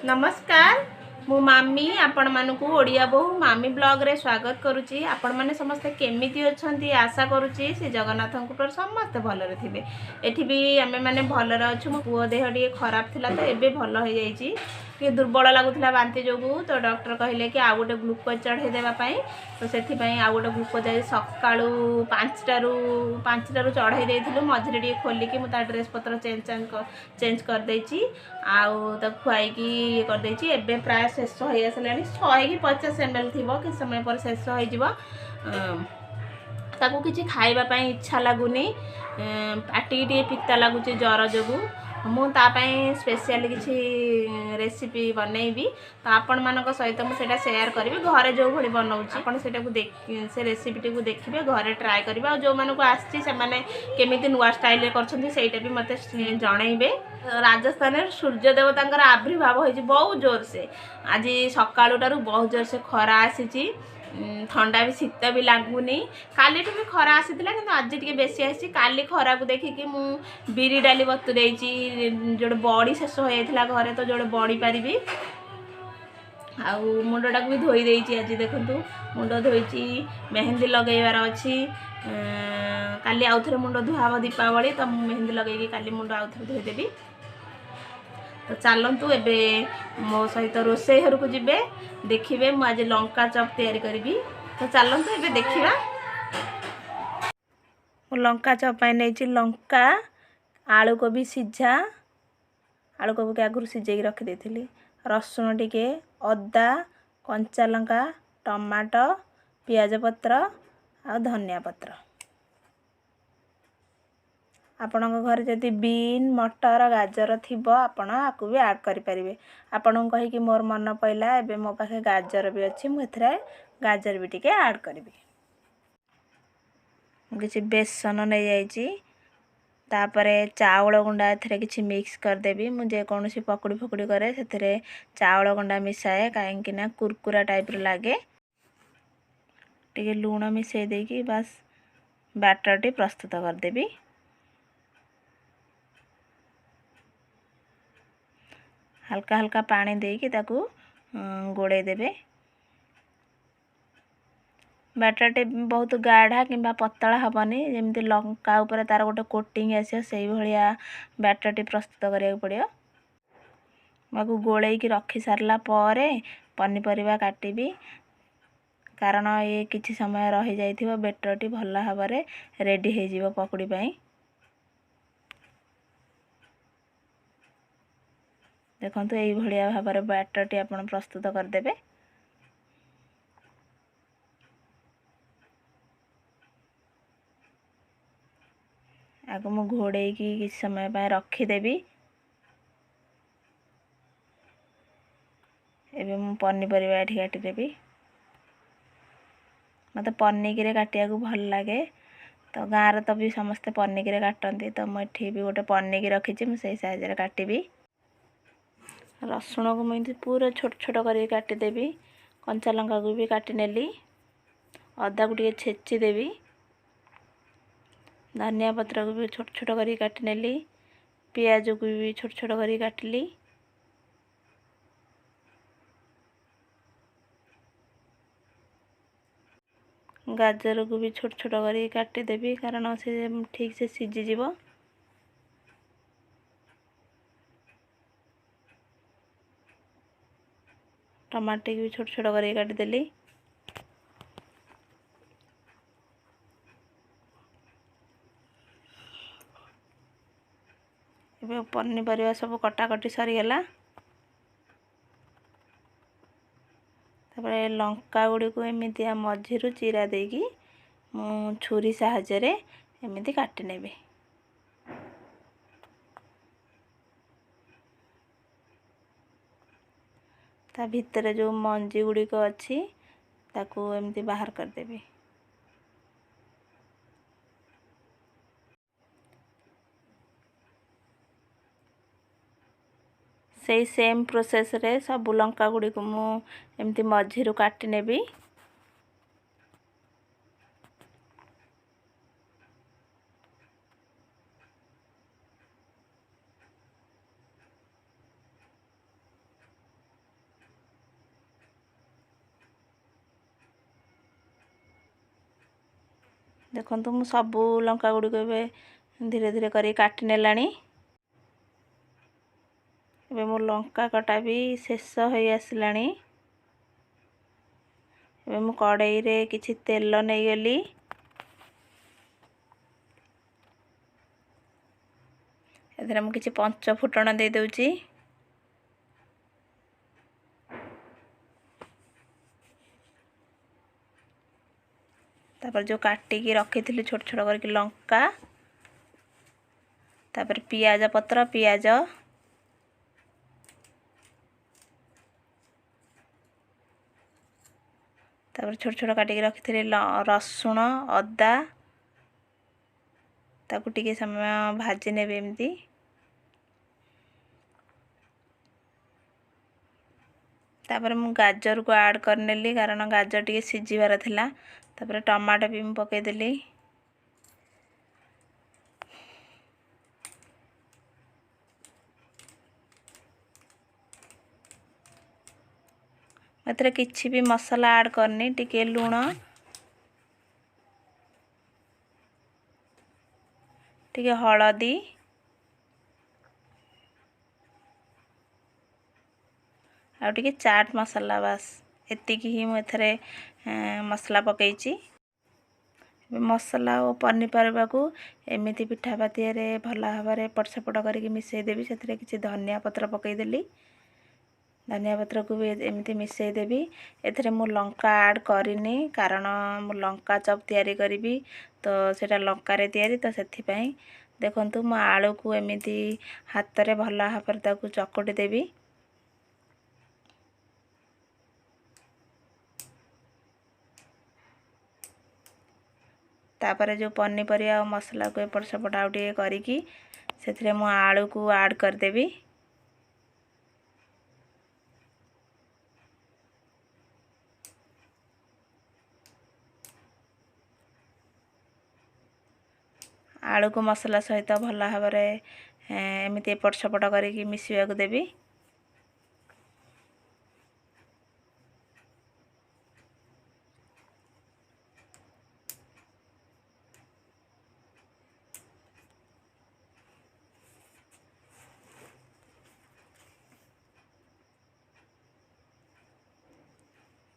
नमस्कार मु मामी आपण मानकु ओडिया बहु मामी ब्लॉग रे स्वागत करुची। आपण माने समस्त केमिति अछंती आशा करुची से जगन्नाथन को समस्त भलरे थिबे। एठी भी आमे माने भलरे अछु। मो पुओ देह डी खराब थिला तो एबे भल हो जाईची। कि दुर्बल लागुला बांती जोगु तो डॉक्टर कहले कि आ गोटे ग्लूकोज चढ़े देबा पई तो सेथि पई आ गोटे ग्लूकोज सकाळू 5टारू चढ़ाई देथिलु। मझरे डी खोली कि मु ता ड्रेस पत्र चेंज कर देची आउ त खुआई की ये कर देची। एबे प्राय शेष हो आसलानी 100 कि 50 ml थिबो कि समय पर शेष हो जिवो। ताकू किछि खाइबा पई इच्छा लागुनी। पाटी टी पित्ता लागुची जर जोगु मु ता पई स्पेशली किछि रेसिपी बनैबी तो आपण मानक सहित मु सेटा शेयर करबी। घरे जो भली बनाउची आपण सेटा को देख से रेसिपी टी को देखिबे घरे ट्राई करबा। जो मानको आछि से माने केमिति नुवा स्टाइल रे करछन्ती सेटा भी मते जणाइबे। राजस्थान रे सूर्य देवतांकर आविर्भाव होइछि बहुत जोर से। आज सकाळुटारू बहुत जोर से खरा आसीची। ठंडा भी शीत भी लगुनी। काली भी खरा आसीथिला किंतु आज टिके बेसी आसी। काली खरा को देखि कि मु बिरी डाली बतुरेची जोडे बॉडी शेष हो जाइथिला घरे तो जोडे बॉडी पारिबी। आउ मुंडटा को भी धोई देइची। आज देखंतु मुंड धोइची मेहंदी लगेइबार अछि। काली आउथरे मुंड धुआब दीपावली तो मेहंदी लगेइकी काली मुंड आउथरे धोई देबी। तो चलतु एबे मो सहित रोषे घर को जिबे देखिबे। मु आज लंका चप तैयारी करबी तो चलतु एबे देखिबा। मु लंका चप पाई नेची लंका आलू को भी सिझा आलू को भी आगुर सिझेई रखि देथिली। रसुन टिके अदा कंचा लंका टमाटो पियाज पत्र आ धनिया पत्र। आपण घर जदि बीन मटर गाजर थिबो आपण आकु भी ऐड करि परिबे। आपण कहि कि मोर मन पइला एबे मो पाखे गाजर भी अछि मु एथरे गाजर भी टिके ऐड करबी। किछि बेसन नै जाईची तापरे चावल गुंडा एथरे किछि मिक्स कर देबी। मु जे कोनोसी पकड़ी फकड़ी करे सेथरे चावल गुंडा मिसाए काहे कि ना कुरकुरा टाइप रे लागे। टिके लूण मिसै देकी बस बैटर टी प्रस्तुत कर देबी। हल्का हल्का पानी देकी ताकू गोड़े देबे। बैटर टे बहुत गाढ़ा किंबा पतला हबनी जेमति लंका ऊपर तार गोटे कोटिंग आसे सेही भलिया बैटर टे प्रस्तुत करिया पड़ियो। माकू गोळेई की रखी सारला परे पनी परिबा काटिबी कारण ये किछि समय रहि जाइथिबो बैटर टी भल्ला हबारे रेडी हे जिवो पकड़ी पई। देखंतु एई भलिया भाबरे बैटर टी आपण प्रस्तुत कर देबे। आगो मु घोड़े की किछ समय पय रखी देबी। एबे मु पन्नी परिबा एठी काटी देबी। मते पन्नी रे काटिया को भल लागे तो गार तो भी समस्त पन्नी रे काटंती तो मु एठी भी गोटे पन्नी की रखिछि मु सेही साइज रे काटिबी। रसुण को मुझे पूरा छोट छोट कर काटी देबी। कंचा लंका को भी काटी नेली। अदा को टिके छेची देबी। धनिया पत्र को भी छोट छोट कर काटी नेली। पियाज को भी छोट छोट कर काटली। गाजर को भी छोट छोट कर काटी देबी कारण से ठीक से सिझी जीवो। टमाटर भी छोट छोट कर काटी देली। एबे पन्नी परिवा सब कटा कटी सरी गेला। तापर लंका गुडी को एमितिया मझिरु चिरा देकी मु छुरी साहाय्य रे एमिति काटी नेबे। ता भितरे जो मंजी गुडी को अछि ताकू एमिति बाहर कर देबे। सेही सेम प्रोसेस रे सब लंका गुडी को मु एमिति मझिरु काटी नेबी। देखंतु मु सबू लंका गुडी को बे धीरे धीरे करी काटी नेलानी। एबे मो लंका कटा भी शेष होई आसलानी। एबे मु कड़ाई रे किछि तेल नै गली। एथरा मु किछि पंच फुटण दे दउची। तापर जो काटी की रखी थी छोट छोट करके लंका, तापर पियाज पत्र पियाज, तापर छोट छोट काटी की रखी थी रसुण अदा, ताकू टिके समय भाजी नेबे एमती। तापर मु गाजर को ऐड करनेली कारण गाजर टिके सिझिबार थिला। तापर टमाटो भी मु पके देली। एथरे किछि भी मसाला ऐड करनी, टिके लूण, टिके हळदी, आ टिके चाट मसाला, बस एतिकी ही मु एथरे मसाला पकेइची। मसाला और पनीपरिया को एमिति पिठापाती रे भला भाबरे एपट सेपट करके मिसई देबी। सेथरे किछि धनिया पत्र पकई देली। धनिया पत्र को भी एमिति मिसई देबी। एथरे मु लंका ऐड करिनी कारण मु लंका चप तयारी करिबी, तो सेटा लंका रे तयारी, तो सेथि पई देखंतु मु आलू को एमिति हाथ रे भला भाबरे ताकू चकटी देबी। तापर जो पनीपरिया और मसला को एपट सेपट आउ टिके करिकी सेथरे मु आलू को ऐड कर देबी। आलू को मसला सहित भला भाबरे एमिति एपट सेपट करिकी मिसिबा को देबी।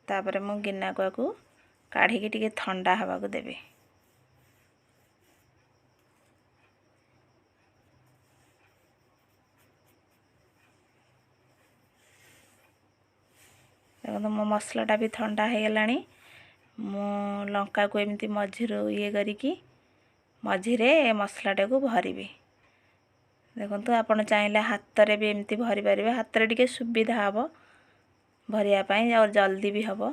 तापर मु गिन्ना को काढ़ी की टिके ठंडा हवा को देबी। देखो मो मसलाटा भी ठंडा हो गलानी। मु लंका को एमती मझिरो ये करिकी मझिरे मसलाटा को भरिबी। देखो आपण चाहिले हाथ रे भी एमती भरी परिबे। हाथ रे टिके सुविधा हबो भरिया पई और जल्दी भी हबो।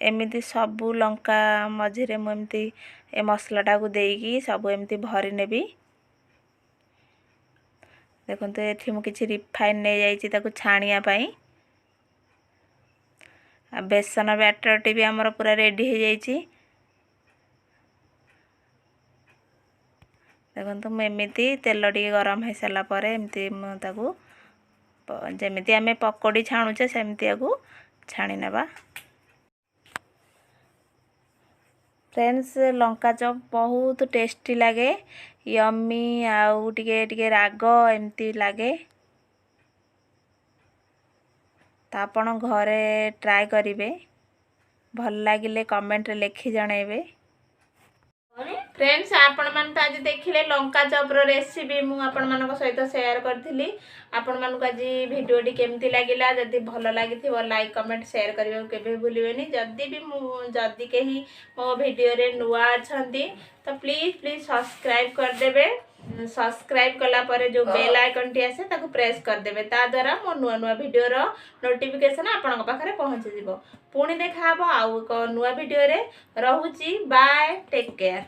एमिति सबू लंका मझिरे मु एमती ए मसलाटा को देकी सबू एमती भरी नेबी। देखंतु एठी मु किछि रिफाइन नै जाईची ताकू छाणिया पई। आ बेसन बैटर टी भी हमर पूरा रेडी हो जाईची। देखंतु मु एमिति तेल टी गरम हे साला परे एमती मु ताकू जेमिति हमें पकोड़ी छाणुचे सेमती आकू छाणी नेबा। फ्रेंड्स लंका चप बहुत टेस्टी लगे, यम्मी आउ टिके टिके राग एमती लगे। तो आपण घरे ट्राई करिवे, भल लागिले कमेंट रे लिखि जणैबे। फ्रेंड्स आपण मान तो आज देखिले लंका चप रो रेसिपी मु आपण मान सहित शेयर करथिली। आपण मान को आज वीडियो टी केमती लागिला, जदि भल लागिथिबो लाइक कमेंट शेयर करियो केबे भूलिबेनी। जदि केही मो वीडियो रे नुआ अछंती तो प्लीज सब्सक्राइब कर देबे। सब्सक्राइब कला परे जो बेल आइकन टी आसे ताको प्रेस कर देबे। ता द्वारा मो नुआ नुआ वीडियो रो नोटिफिकेशन आपण पाखरे पहुंच जिवो। पुणी देखा हबो आउ एक नुआ वीडियो रे। रहूची बाय, टेक केयर।